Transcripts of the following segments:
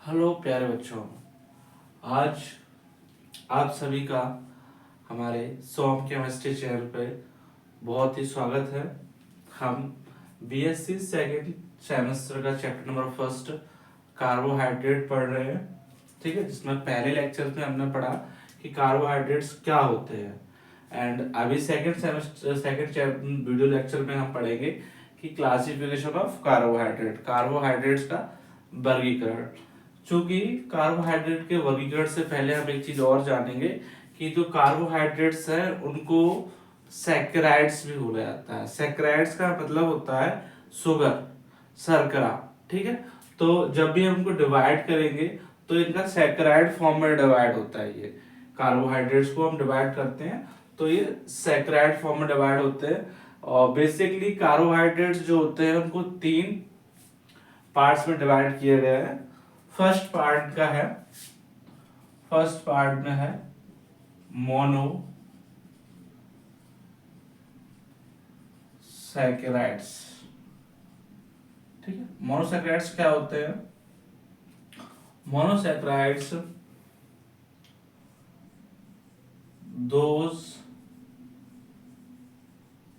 Hello प्यारे बच्चों। आज आप सभी का हमारे सोम केमिस्ट्री चैनल पे बहुत ही स्वागत है। हम बीएससी सेकेंड सेमेस्टर का चैप्टर नंबर फर्स्ट कार्बोहाइड्रेट पढ़ रहे हैं। ठीक है, जिसमें पहले लेक्चर में हमने पढ़ा कि कार्बोहाइड्रेट्स क्या होते हैं। एंड अभी सेकेंड वीडियो लेक्चर में हम पढ़ेंगे कि क्लासिफिकेशन ऑफ कार्बोहाइड्रेट्स का वर्गीकरण। चूंकि कार्बोहाइड्रेट के वर्गीकरण से पहले हम एक चीज और जानेंगे कि जो कार्बोहाइड्रेट्स है उनको सैकराइड्स भी बोला जाता है। सैकराइड्स का मतलब होता है शुगर, शर्करा। ठीक है, तो जब भी हम इनको डिवाइड करेंगे तो इनका सैकराइड फॉर्म में डिवाइड होता है। ये कार्बोहाइड्रेट्स को हम डिवाइड करते हैं तो ये सैकराइड फॉर्म में डिवाइड होते हैं। और बेसिकली कार्बोहाइड्रेट्स जो होते हैं उनको 3 पार्ट्स में डिवाइड किए गए हैं। फर्स्ट पार्ट में है मोनो सैकेराइड्स। ठीक है, मोनोसैकेराइड्स क्या होते हैं? Monosaccharides those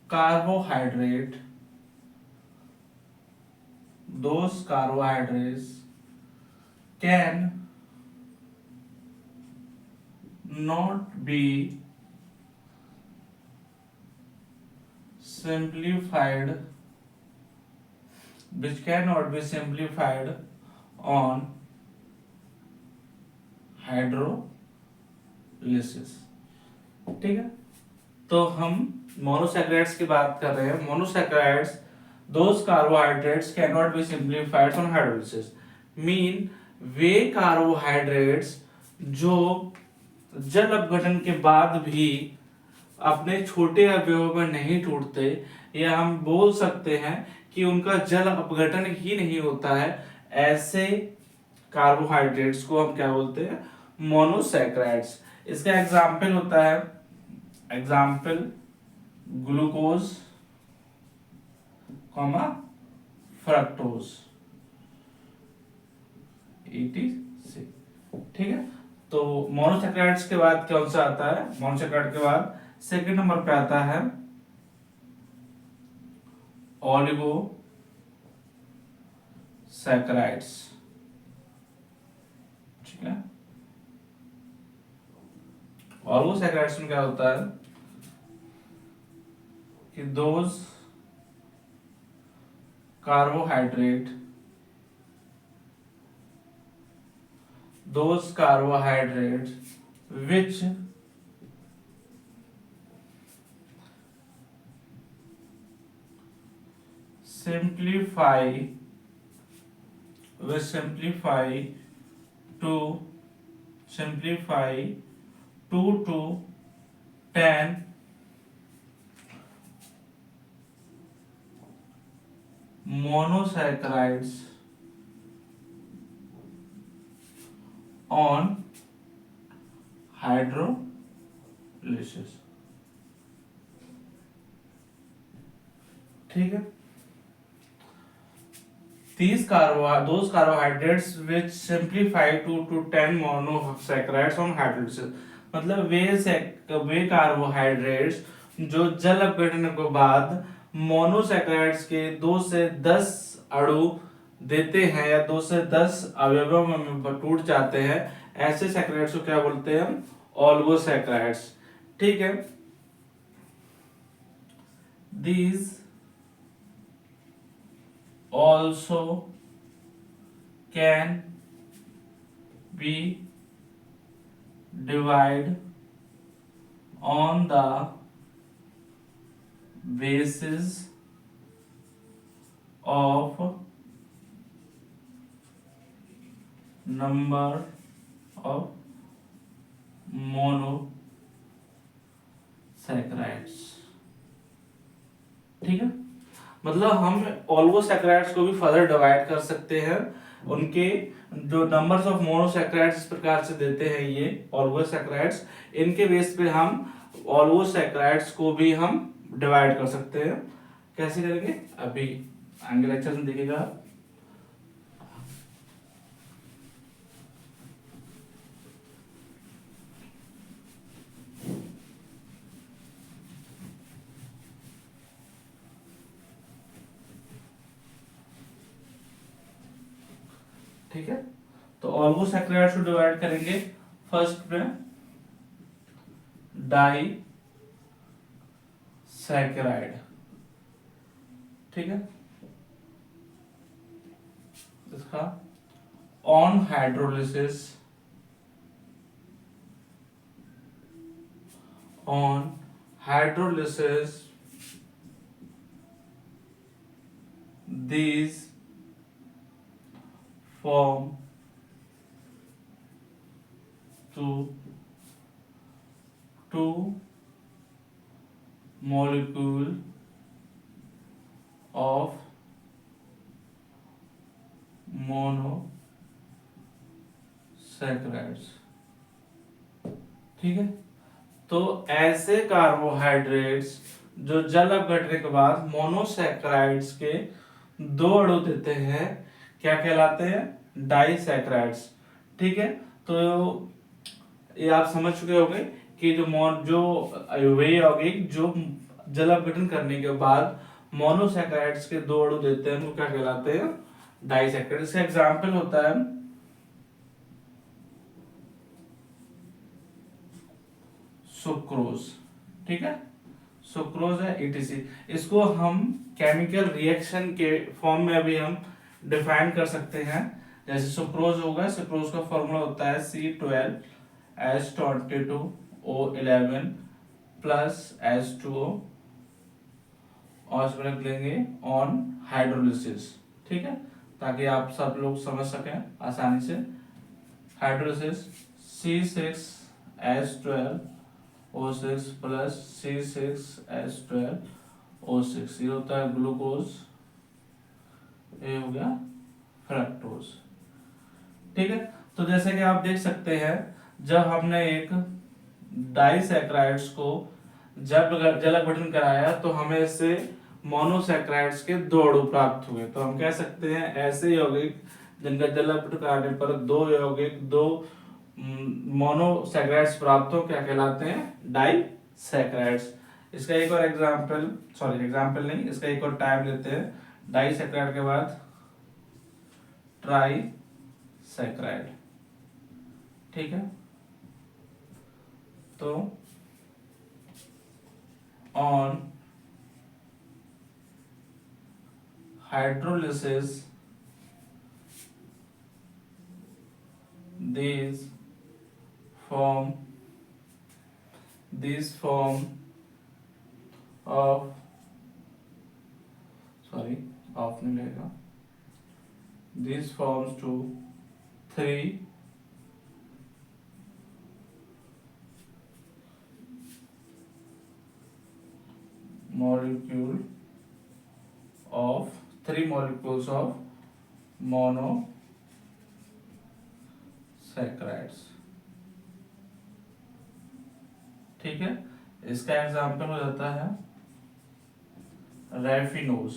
carbohydrates can not be simplified on hydrolysis। ठीक है, तो हम मोनोसैकेराइड्स की बात कर रहे हैं। Monosaccharides those carbohydrates can not be simplified on hydrolysis. Mean way carbohydrates जो जल अपघटन के बाद भी अपने छोटे अवयवों में नहीं टूटते, या हम बोल सकते हैं कि उनका जल अपघटन ही नहीं होता है, ऐसे कार्बोहाइड्रेट्स को हम क्या बोलते हैं? मोनोसैकेराइड्स। इसका एग्जाम्पल होता है ग्लूकोज, फ्रक्टोज, ETC। ठीक है, तो मोनोसैकेराइड्स के बाद कौन सा आता है? मोनोसैकेराइड के बाद सेकंड नंबर पे आता है ओलिगोसैकेराइड्स। ठीक है, ओलिगोसैकेराइड्स में क्या होता है कि those carbohydrates which simplify to 10 monosaccharides on hydrolysis। ठीक है, those carbohydrates which simplify to 10 monosaccharides on hydrolysis। मतलब वे कार्बोहाइड्रेट्स जो जल अपघटन के बाद मोनोसैकेराइड्स के 2 से 10 अणु देते हैं या 2 से 10 अवयवों में टूट जाते हैं, ऐसे सैकेराइड्स को क्या बोलते हैं? हम ओलिगोसैकेराइड्स। ठीक है, these also can be divided on the basis of number of monosaccharides। ठीक है, मतलब हम ओलिगोसैकेराइड्स को भी फर्दर डिवाइड कर सकते हैं। उनके जो नंबर्स ऑफ मोनोसैकेराइड्स इस प्रकार से देते हैं ये ओलिगोसैकेराइड्स, इनके बेस पे हम ओलिगोसैकेराइड्स को भी हम डिवाइड कर सकते हैं। कैसे करेंगे अभी आगे लेक्चर में देखिएगा। ठीक है, तो ऑलिगोसैकेराइड्स को डिवाइड करेंगे फर्स्ट में डाई सैकेराइड, ठीक है, इसका on hydrolysis these form to two molecule of monosaccharides, ठीक है। तो ऐसे कार्बोहाइड्रेट्स जो जल अपघटने के बाद मोनोसैकेराइड्स के दो अणु देते हैं क्या कहलाते हैं, डाइसैकेराइड्स, ठीक है। तो ये आप समझ चुके होंगे कि जो वे यौगिक जो जल अपघटन करने के बाद मोनोसैकेराइड्स के दो अणु देते हैं वो क्या कहलाते हैं, डाइसैकेराइड। इसका एग्जांपल होता है सुक्रोज, ठीक है, सुक्रोज है ETC। इसको हम केमिकल रिएक्शन के फॉर्म में भी हम डिफाइन कर सकते हैं। जैसे सुक्रोज होगा, सुक्रोज का फॉर्मूला होता है C12H22O11 प्लस H2O और इसमें रख लेंगे ऑन हाइड्रोलिसिस, ठीक है, ताकि आप सब लोग समझ सकें आसानी से। हाइड्रोलिसिस C6H12O6 प्लस C6H12O6, ये होता है ग्लूकोज, ये हो गया फ्रक्टोज, ठीक है। तो जैसे कि आप देख सकते हैं जब हमने एक डाइसैकेराइड्स को जब जल अपघटन कराया तो हमें इससे मोनोसैकेराइड्स के दो अणु प्राप्त हुए। तो हम कह सकते हैं ऐसे यौगिक जिनका जल अपघटन कराने पर दो मोनोसैकेराइड्स प्राप्त हो क्या कहलाते हैं, डाइसैकेराइड्स। इसका एक और एग्जांपल नहीं, इसका एक और टाइप लेते हैं डाइसैकेराइड के बाद ट्राइसैकेराइड, ठीक है। तो on hydrolysis these form of नहीं लगेगा, these forms to three molecules of monosaccharides, ठीक है। इसका एग्जांपल हो जाता है रेफिनोज,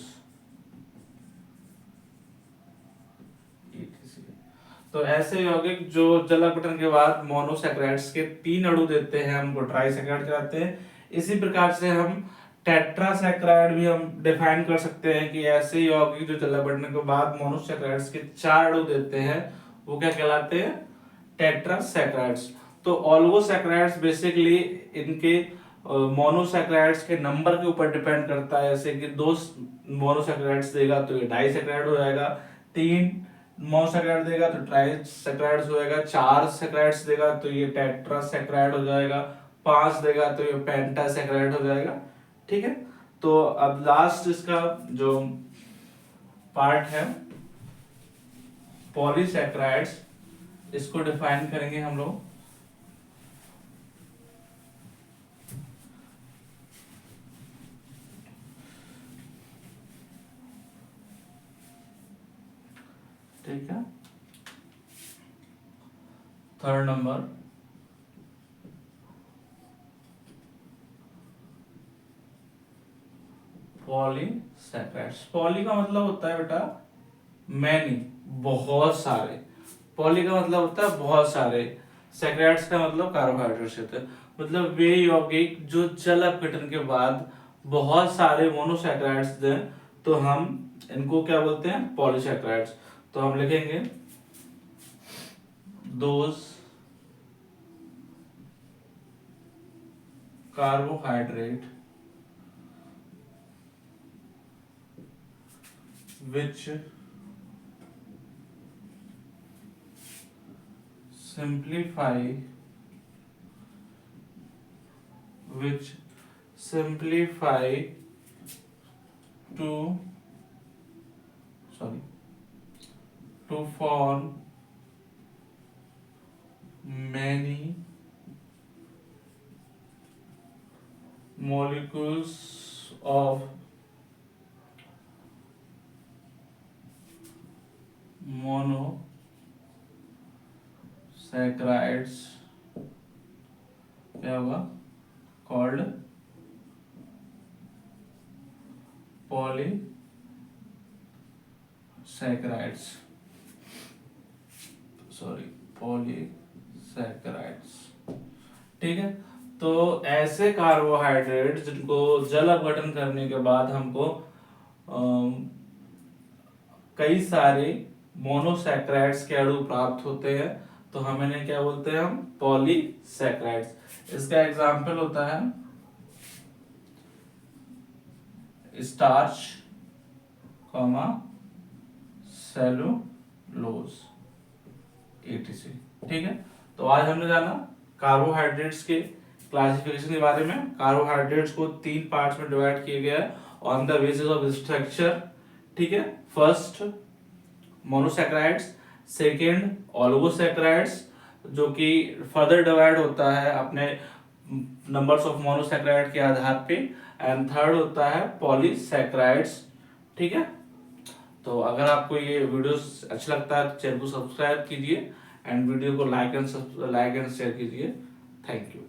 तो ऐसे यौगिक जो जल अपघटन के बाद मोनोसैकेराइड्स के तीन अणु देते हैं हमको ट्राइसैकेराइड कहते हैं। इसी प्रकार से हम टेट्रासैकेराइड भी हम डिफाइन कर सकते हैं कि ऐसे यौगिक जो जल अपघटन के बाद मोनोसैकेराइड्स के चार अणु देते हैं वो क्या कहलाते हैं, टेट्रासैकेराइड्स। तो ऑलिगोसैकेराइड्स बेसिकली इनके मोनोसैकेराइड्स के नंबर के ऊपर डिपेंड करता है। जैसे कि 2 मोनोसैकेराइड्स देगा तो ये डाइसैकेराइड हो जाएगा, 3 मोनोसैकेराइड देगा तो ट्राइसैकेराइड हो जाएगा, 4 सैकेराइड्स देगा तो ये टेट्रासैकेराइड हो जाएगा, 5 देगा तो ये पेंटासैकेराइड हो जाएगा, ठीक है। तो अब लास्ट इसका जो पार्ट है पॉलीसैकेराइड्स, इसको डिफाइन करेंगे हम लोग। ठीक है, थर्ड नंबर पॉलीसैकेराइड्स। पॉली का मतलब होता है बेटा मैनी, बहुत सारे। पॉली का मतलब होता है बहुत सारे, सैकेराइड्स का मतलब कार्बोहाइड्रेट्स होते हैं। मतलब वे यौगिक जो जल अपघटन के बाद बहुत सारे मोनोसैकेराइड्स दें तो हम इनको क्या बोलते हैं, पॉलीसैकेराइड्स। तो हम लिखेंगे those carbohydrate which simplify to form many molecules of monosaccharides क्या होगा called polysaccharides ठीक है। तो ऐसे कार्बोहाइड्रेट जिनको जल अपघटन करने के बाद हमको कई सारे मोनोसैकराइड्स के अणु प्राप्त होते हैं, तो हम इन्हें क्या बोलते हैं, हम पॉलीसैकराइड्स। इसका एग्जाम्पल होता है स्टार्च, सेलुलोज, etc। ठीक है। तो आज हमने जाना कार्बोहाइड्रेट्स के क्लासिफिकेशन के बारे में। कार्बोहाइड्रेट्स को 3 पार्ट्स में डिवाइड किया गया है on the basis of structure. ठीक है। फर्स्ट मोनोसैकराइड्स, सेकेंड ओलिगोसैकराइड्स जो कि फर्दर डिवाइड होता है अपने नंबर्स ऑफ मोनोसैकराइड के आधार पे, एंड थर्ड होता है पॉलीसैकराइड्स। ठीक है। तो अगर आपको ये वीडियो अच्छा लगता है तो चैनल को सब्सक्राइब कीजिए एंड वीडियो को लाइक एंड शेयर कीजिए। Thank you.